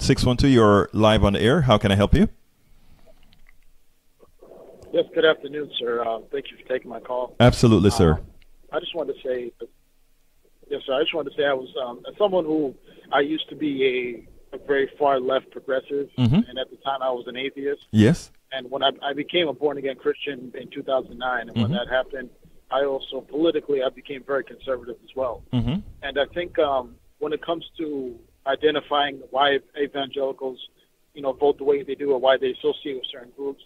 612, you're live on the air. How can I help you? Yes, good afternoon, sir. Thank you for taking my call. Absolutely, sir. I just wanted to say, yes, sir. I just wanted to say I was someone who I used to be a very far left progressive, and at the time I was an atheist. Yes. And when I became a born again Christian in 2009, and when that happened, I also politically I became very conservative as well. And I think when it comes to identifying why evangelicals, vote the way they do or why they associate with certain groups,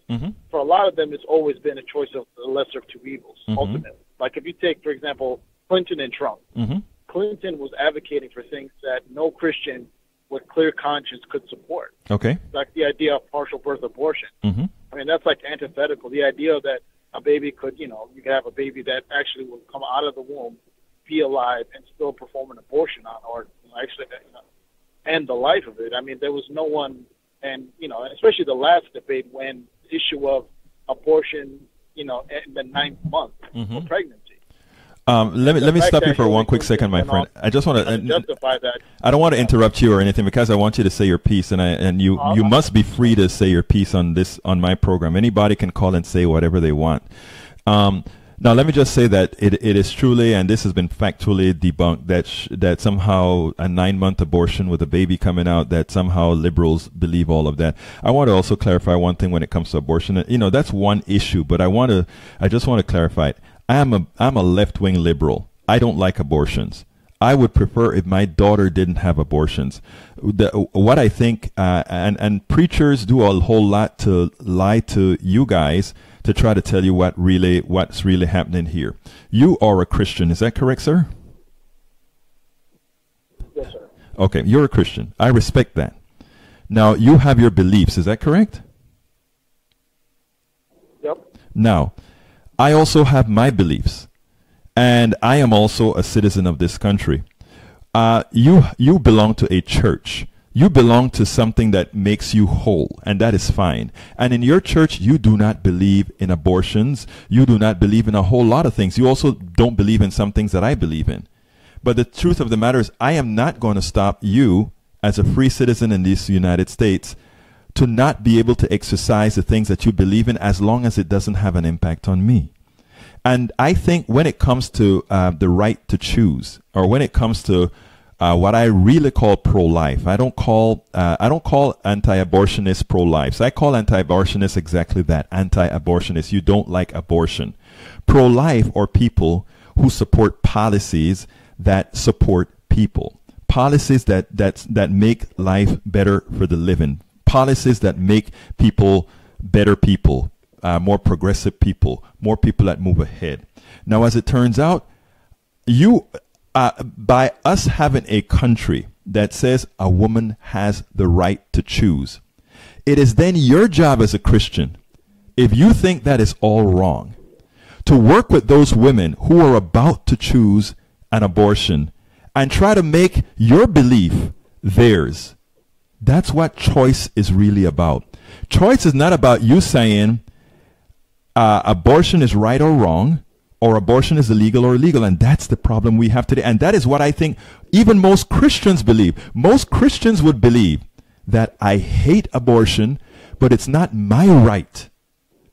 for a lot of them, it's always been a choice of the lesser of two evils, ultimately. Like if you take, for example, Clinton and Trump, Clinton was advocating for things that no Christian with clear conscience could support. Okay. Like the idea of partial birth abortion. I mean, that's like antithetical. The idea that a baby could, you could have a baby that actually will come out of the womb, be alive, and still perform an abortion on, or actually end the life of it. I mean, there was no one. And, especially the last debate when the issue of abortion, in the 9th month of pregnancy. Let me stop you for one quick second, my friend. I just want to justify that. I don't want to interrupt you or anything because I want you to say your piece, and you must be free to say your piece on my program. Anybody can call and say whatever they want. Now, let me just say that it is truly, and this has been factually debunked, that somehow a 9-month abortion with a baby coming out, that somehow liberals believe all of that. I want to also clarify one thing when it comes to abortion. That's one issue, but I just want to clarify it. I'm a left-wing liberal. I don't like abortions. I would prefer if my daughter didn't have abortions. What I think, and preachers do a whole lot to lie to you guys to try to tell you what's really happening here. You are a Christian, is that correct, sir? Yes, sir. Okay, you're a Christian. I respect that. Now, you have your beliefs, is that correct? Yep. Now, I also have my beliefs, and I am also a citizen of this country. You belong to a church. You belong to something that makes you whole, and that is fine. And in your church, you do not believe in abortions. You do not believe in a whole lot of things. You also don't believe in some things that I believe in. But the truth of the matter is, I am not going to stop you as a free citizen in this United States to not be able to exercise the things that you believe in as long as it doesn't have an impact on me. And I think when it comes to the right to choose, or when it comes to what I really call pro-life, I don't call anti-abortionists pro-life. I call anti-abortionists exactly that, anti-abortionists. You don't like abortion. Pro-life are people who support policies that support people, policies that make life better for the living, policies that make people better people, more progressive people, more people that move ahead. Now, as it turns out, by us having a country that says a woman has the right to choose, it is then your job as a Christian, if you think that is all wrong, to work with those women who are about to choose an abortion and try to make your belief theirs. That's what choice is really about. Choice is not about you saying abortion is right or wrong, or abortion is illegal or illegal, and that's the problem we have today. And that is what I think even most Christians believe. Most Christians would believe that I hate abortion, but it's not my right,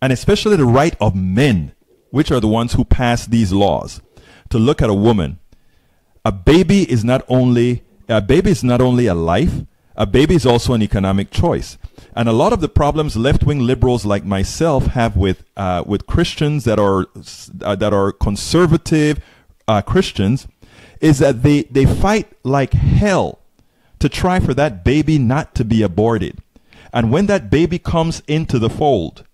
and especially the right of men, which are the ones who pass these laws, to look at a woman. A baby is not only a life. A baby is also an economic choice. And a lot of the problems left-wing liberals like myself have with Christians that are conservative Christians is that they fight like hell to try for that baby not to be aborted. And when that baby comes into the fold,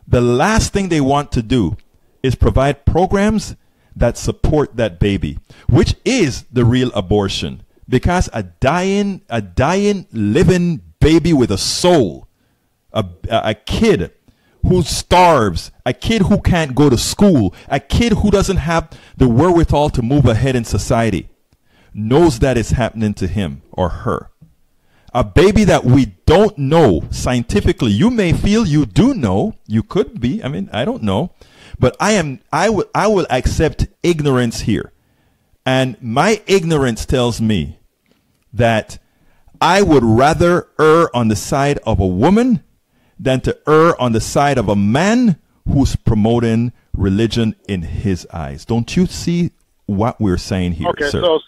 the last thing they want to do is provide programs that support that baby, which is the real abortion. Because a dying, living baby with a soul, a kid who starves, a kid who can't go to school, a kid who doesn't have the wherewithal to move ahead in society, knows that it's happening to him or her. A baby that we don't know scientifically. You may feel you do know. You could be. I mean, I don't know. But I will accept ignorance here. And my ignorance tells me that I would rather err on the side of a woman than to err on the side of a man who's promoting religion in his eyes. Don't you see what we're saying here, okay, sir? So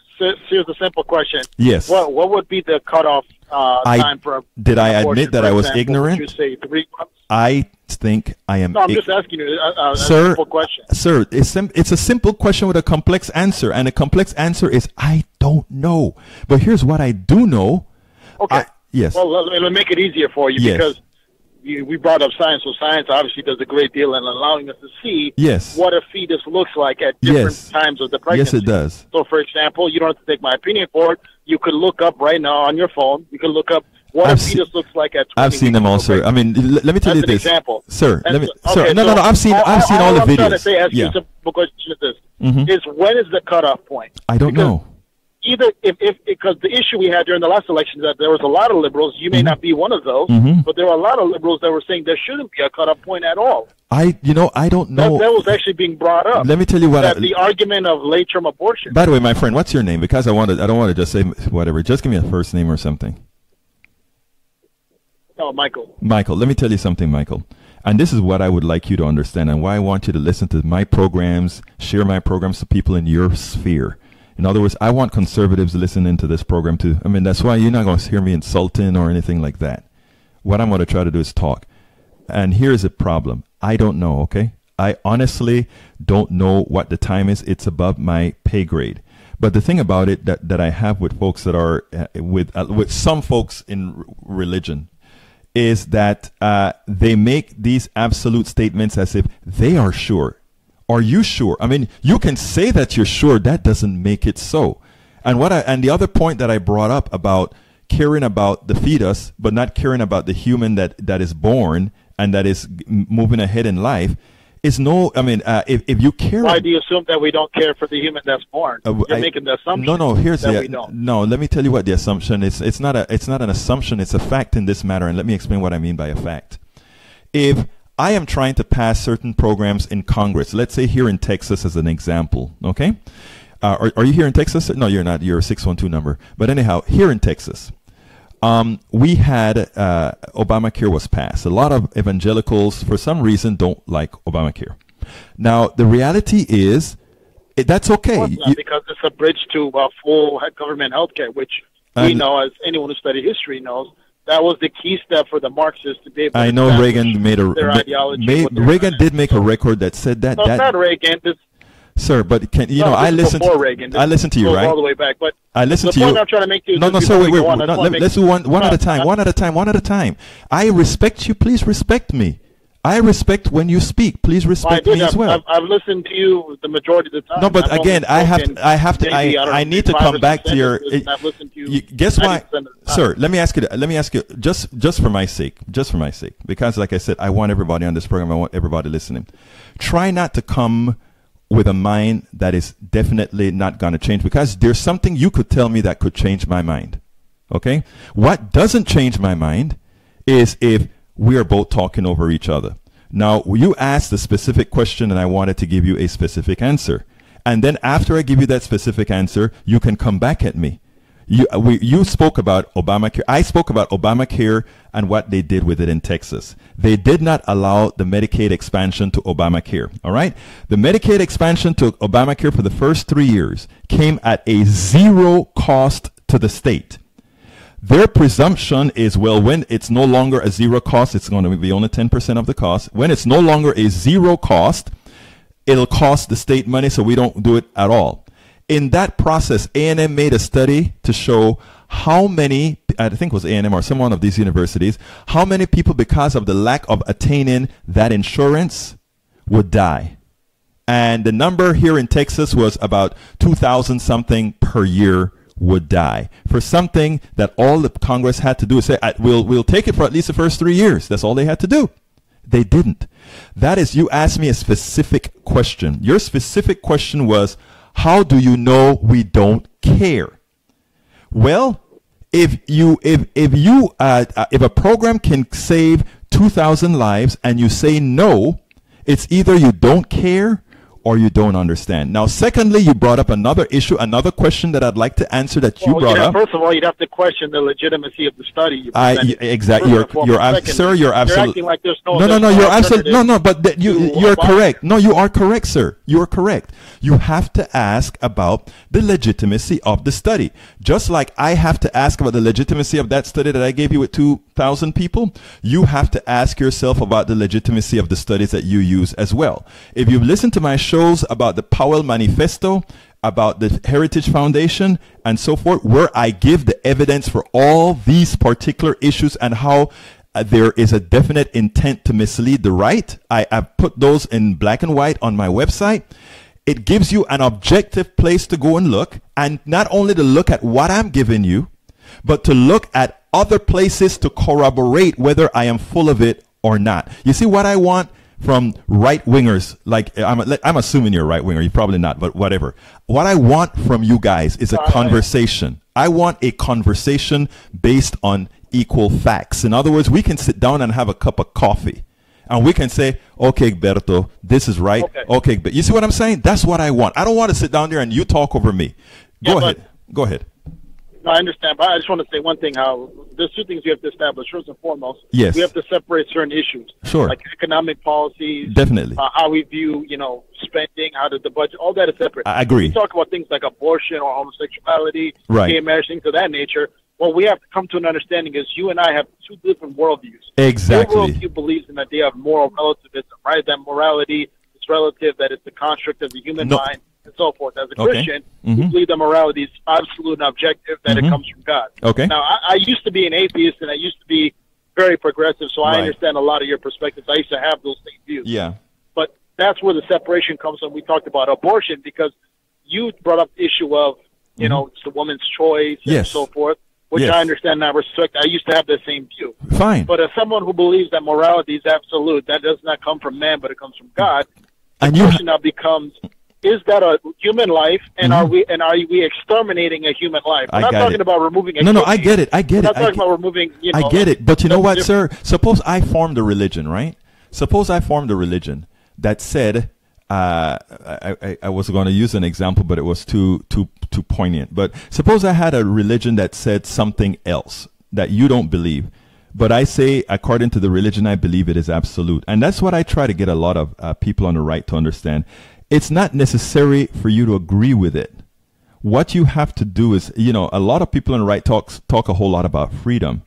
here's a simple question. Yes. What would be the cutoff time for? Did I abortion, admit that for I was example? ignorant? Would you say 3 months? I think I am. No, I'm just asking you a Sir, simple question. Sir, it's a simple question with a complex answer, and a complex answer is I don't know. But here's what I do know. Okay. Yes. Well, let me make it easier for you because we brought up science. So science obviously does a great deal in allowing us to see what a fetus looks like at different times of the pregnancy. Yes, it does. So, for example, you don't have to take my opinion for it. You could look up right now on your phone. You can look up what a fetus looks like at 20 I've seen them all, sir. I mean, let me tell you this. Example. Sir, And let me, okay, sir, no, I've seen all the videos. I'm trying to say, ask you a simple question is this. Is when is the cutoff point? I don't know. Either because the issue we had during the last election is that there was a lot of liberals. You may not be one of those, but there were a lot of liberals that were saying there shouldn't be a cutoff point at all. I don't know. That was actually being brought up. Let me tell you what. The argument of late-term abortion. By the way, my friend, what's your name? Because I don't want to just say whatever. Just give me a first name or something. Oh, Michael. Michael, let me tell you something, Michael. And this is what I would like you to understand and why I want you to listen to my programs, share my programs to people in your sphere. In other words, I want conservatives listening to this program too. I mean, that's why you're not going to hear me insulting or anything like that. What I'm going to try to do is talk. And here's the problem. I don't know, okay? I honestly don't know what the time is. It's above my pay grade. But the thing about it that I have with folks that are, with some folks in religion, is that they make these absolute statements as if they are sure. Are you sure? I mean, you can say that you're sure. That doesn't make it so. And the other point that I brought up about caring about the fetus, but not caring about the human that is born and that is moving ahead in life, is no. I mean, if you care, why do you assume that we don't care for the human that's born? You're making the assumption. No. Here's we don't. No. Let me tell you what the assumption is. It's not an assumption. It's a fact in this matter. And let me explain what I mean by a fact. If I am trying to pass certain programs in Congress, let's say here in Texas as an example, okay? Are you here in Texas? No, you're not. You're a 612 number. But anyhow, here in Texas, we had Obamacare was passed. A lot of evangelicals, for some reason, don't like Obamacare. Now, the reality is that's okay. Well, because it's a bridge to full government health care, which we know, as anyone who studied history knows, that was the key step for the Marxists to be able to I know Reagan made their ideology. Reagan did make a record that said that. No, it's not Reagan. Sir, but I listened to Reagan. I listened to you, right? All the way back, but I listened to you. The point I'm trying to make to you. No, sir, wait. Let's do one at a time. One at a time. I respect you. Please respect me. I respect when you speak. Please respect me as well. I've listened to you the majority of the time. No, but again, I need to come back to your. Guess why, sir? Let me ask you. Just for my sake, because like I said, I want everybody on this program. I want everybody listening. Try not to come with a mind that is definitely not going to change, because there's something you could tell me that could change my mind. Okay, what doesn't change my mind is if we are both talking over each other. Now, you asked a specific question and I wanted to give you a specific answer. And then after I give you that specific answer, you can come back at me. You spoke about Obamacare. I spoke about Obamacare and what they did with it in Texas. They did not allow the Medicaid expansion to Obamacare. All right? The Medicaid expansion to Obamacare for the first 3 years came at a zero cost to the state. Their presumption is, well, when it's no longer a zero cost, it's going to be only 10% of the cost. When it's no longer a zero cost, it'll cost the state money, so we don't do it at all. In that process, A&M made a study to show how many, I think it was A&M or some one of these universities, how many people, because of the lack of attaining that insurance, would die. And the number here in Texas was about 2,000 something per year would die for something that all the Congress had to do is say, we'll take it for at least the first 3 years. That's all they had to do. They didn't. That is, you asked me a specific question. Your specific question was, how do you know we don't care? Well, if a program can save 2,000 lives and you say no, it's either you don't care or you don't understand. Now, secondly, you brought up another issue, another question that I'd like to answer that you brought up. First of all, you'd have to question the legitimacy of the study. Exactly. You're sir. You're absolutely. Like there's no. You're absolutely no. But you're correct. No, you are correct, sir. You are correct. You have to ask about the legitimacy of the study, just like I have to ask about the legitimacy of that study that I gave you with 2,000 people. You have to ask yourself about the legitimacy of the studies that you use as well. If you've listened to my shows about the Powell Manifesto, about the Heritage Foundation, and so forth, where I give the evidence for all these particular issues and how there is a definite intent to mislead the right, I've put those in black and white on my website. It gives you an objective place to go and look, and not only to look at what I'm giving you, but to look at other places to corroborate whether I am full of it or not. You see, what I want from right-wingers, like I'm assuming you're a right-winger, you're probably not, but whatever. What I want from you guys is a conversation. I want a conversation based on equal facts. In other words, we can sit down and have a cup of coffee, and we can say, okay, Berto, this is right. Okay, but you see what I'm saying? That's what I want. I don't want to sit down there and you talk over me. Go ahead. No, I understand, but I just want to say one thing, how there's two things we have to establish. First and foremost, yes, we have to separate certain issues. Sure. Like economic policies. Definitely. How we view, spending, how the budget, all that is separate. I agree. We talk about things like abortion or homosexuality, right, gay marriage, things of that nature. What we have to come to an understanding is you and I have two different worldviews. Exactly. Your worldview believes in the idea of moral relativism, right? That morality is relative, that it's the construct of the human mind, and so forth. As a Christian, we believe that morality is absolute and objective, that it comes from God. Okay. Now, I used to be an atheist, and I used to be very progressive, so I understand a lot of your perspectives. I used to have those same views. Yeah. But that's where the separation comes when we talked about abortion, because you brought up the issue of, it's the woman's choice and so forth, which I understand and I respect. I used to have the same view. Fine. But as someone who believes that morality is absolute, that does not come from man, but it comes from God, the question now becomes, is that a human life, and are we exterminating a human life? We're not talking about removing a No, I get it. We're not talking about removing, I get it. But you know what, sir? Suppose I formed a religion, right? Suppose I formed a religion that said, I was going to use an example, but it was too poignant. But suppose I had a religion that said something else that you don't believe, but I say, according to the religion, I believe it is absolute. And that's what I try to get a lot of people on the right to understand. It's not necessary for you to agree with it. What you have to do is, a lot of people on the right talk a whole lot about freedom.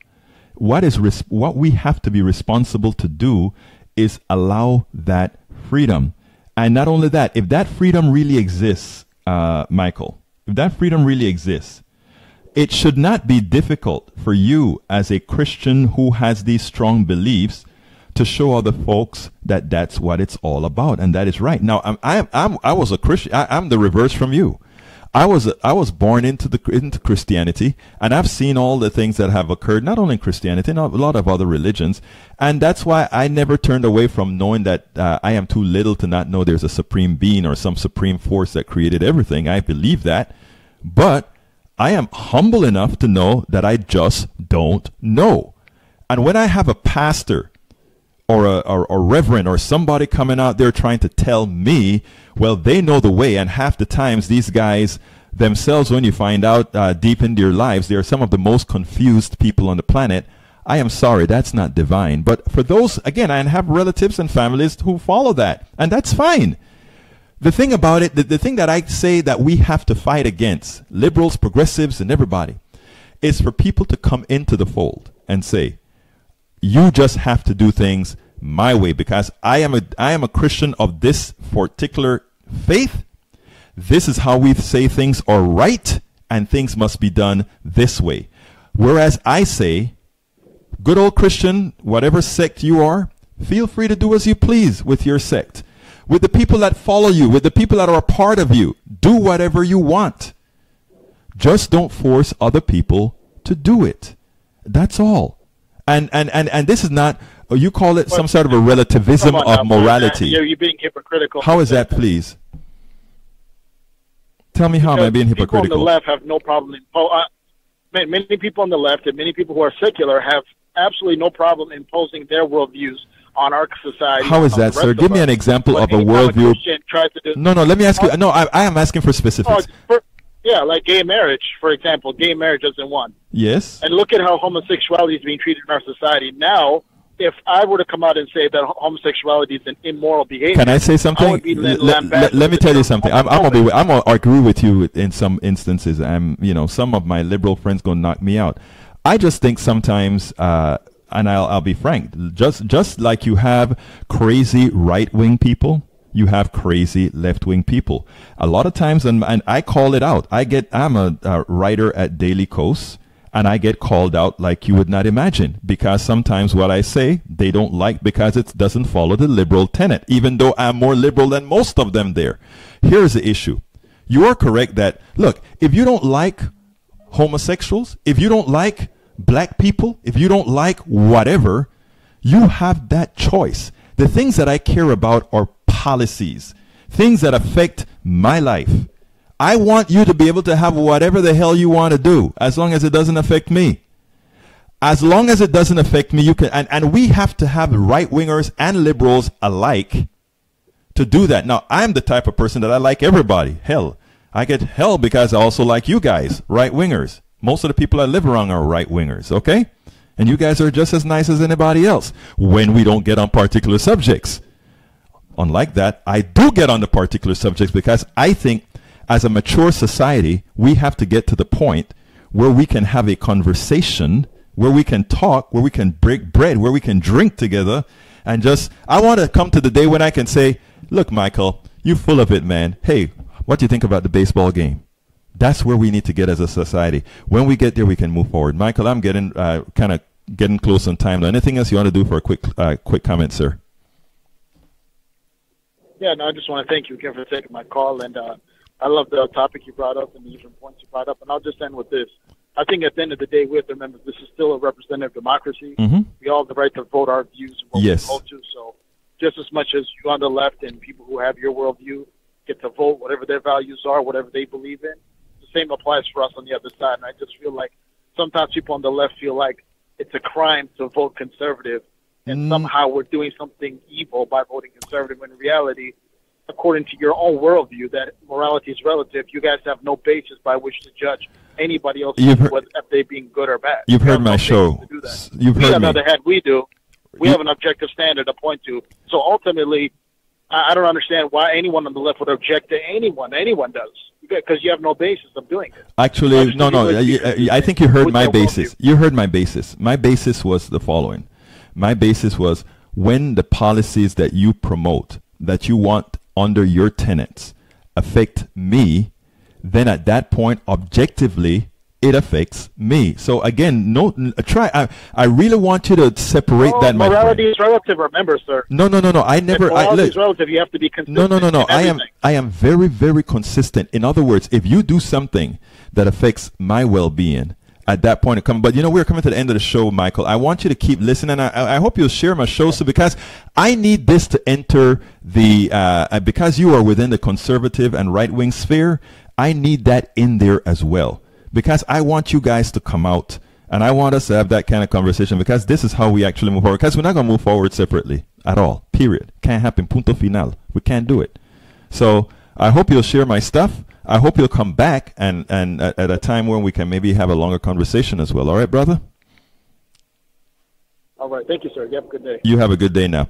What we have to be responsible to do is allow that freedom. And not only that, if that freedom really exists, Michael, if that freedom really exists, it should not be difficult for you as a Christian who has these strong beliefs to show other folks that that's what it's all about, and that is right. Now, I was a Christian. I'm the reverse from you. I was born into Christianity, and I've seen all the things that have occurred, not only in Christianity, not a lot of other religions, and that's why I never turned away from knowing that I am too little to not know there's a supreme being or some supreme force that created everything. I believe that, but I am humble enough to know that I just don't know. And when I have a pastor or a reverend or somebody coming out there trying to tell me, well, they know the way, and half the times these guys themselves, when you find out deep into their lives, they are some of the most confused people on the planet. I am sorry, that's not divine. But for those, again, I have relatives and families who follow that, and that's fine. The thing about it, the thing that I say that we have to fight against, liberals, progressives, and everybody, is for people to come into the fold and say, you just have to do things my way, because I am a Christian of this particular faith. This is how we say things are right, and things must be done this way. Whereas I say, good old Christian, whatever sect you are, feel free to do as you please with your sect. With the people that follow you, with the people that are a part of you, do whatever you want. Just don't force other people to do it. That's all. And this is not, you call it some sort of a relativism of morality. You're being hypocritical. How is that, please? Tell me, how am I being hypocritical? People on the left have no problem many people on the left and many people who are secular have absolutely no problem imposing their worldviews on our society. How is that, sir? Give me an example of a worldview. No, let me ask you. No, I am asking for specifics. Yeah, like gay marriage, for example. Gay marriage isn't one. Yes. And look at how homosexuality is being treated in our society. Now, if I were to come out and say that homosexuality is an immoral behavior, can I say something? Let me tell you something. I'm gonna agree with you in some instances. Some of my liberal friends gonna knock me out. I just think sometimes, and I'll be frank, just like you have crazy right-wing people, you have crazy left-wing people. A lot of times, and I call it out. I'm a writer at Daily Kos, and I get called out like you would not imagine, because sometimes what I say they don't like because it doesn't follow the liberal tenet, even though I'm more liberal than most of them there. Here's the issue. You are correct that, look, if you don't like homosexuals, if you don't like black people, if you don't like whatever, you have that choice. The things that I care about are policies, things that affect my life. I want you to be able to have whatever the hell you want to do, as long as it doesn't affect me. As long as it doesn't affect me, you can, and we have to have right-wingers and liberals alike to do that. Now, I'm the type of person that I like everybody. Hell, I get hell because I also like you guys, right-wingers. Most of the people I live around are right-wingers, okay? And you guys are just as nice as anybody else when we don't get on particular subjects. Unlike that, I do get on the particular subjects because I think as a mature society, we have to get to the point where we can have a conversation, where we can talk, where we can break bread, where we can drink together. And I want to come to the day when I can say, look, Michael, you're full of it, man. Hey, what do you think about the baseball game? That's where we need to get as a society. When we get there, we can move forward. Michael, I'm getting kind of getting close on time. Anything else you want to do for a quick comment, sir? Yeah, no, I just want to thank you again for taking my call. And I love the topic you brought up and the different points you brought up. And I'll just end with this. I think at the end of the day, we have to remember this is still a representative democracy. Mm-hmm. We all have the right to vote our views and what we vote to. So just as much as you on the left and people who have your worldview get to vote whatever their values are, whatever they believe in, the same applies for us on the other side. And I just feel like sometimes people on the left feel like it's a crime to vote conservative and somehow we're doing something evil by voting conservative, when in reality, according to your own worldview, that morality is relative. You guys have no basis by which to judge anybody else if they being good or bad. You've heard my show. You've heard me. On the other hand, we do. We have an objective standard to point to. So ultimately, I don't understand why anyone on the left would object to anyone. Anyone does. Because you have no basis of doing it. Actually, no. I think you heard my basis. You heard my basis. My basis was the following. My basis was when the policies that you promote, that you want under your tenets, affect me, then at that point, objectively, it affects me. So again, I really want you to separate that. Morality is relative. Remember, sir. No. Morality is relative. You have to be consistent. No. I am very, very consistent. In other words, if you do something that affects my well-being, at that point, but we're coming to the end of the show, Michael. I want you to keep listening. I hope you'll share my show, so because I need this to enter because you are within the conservative and right-wing sphere, I need that in there as well. Because I want you guys to come out, and I want us to have that kind of conversation, because this is how we actually move forward. Because we're not going to move forward separately at all, period. Can't happen, punto final. We can't do it. So I hope you'll share my stuff. I hope you'll come back and at a time when we can maybe have a longer conversation as well. All right, brother? All right. Thank you, sir. You have a good day. You have a good day now.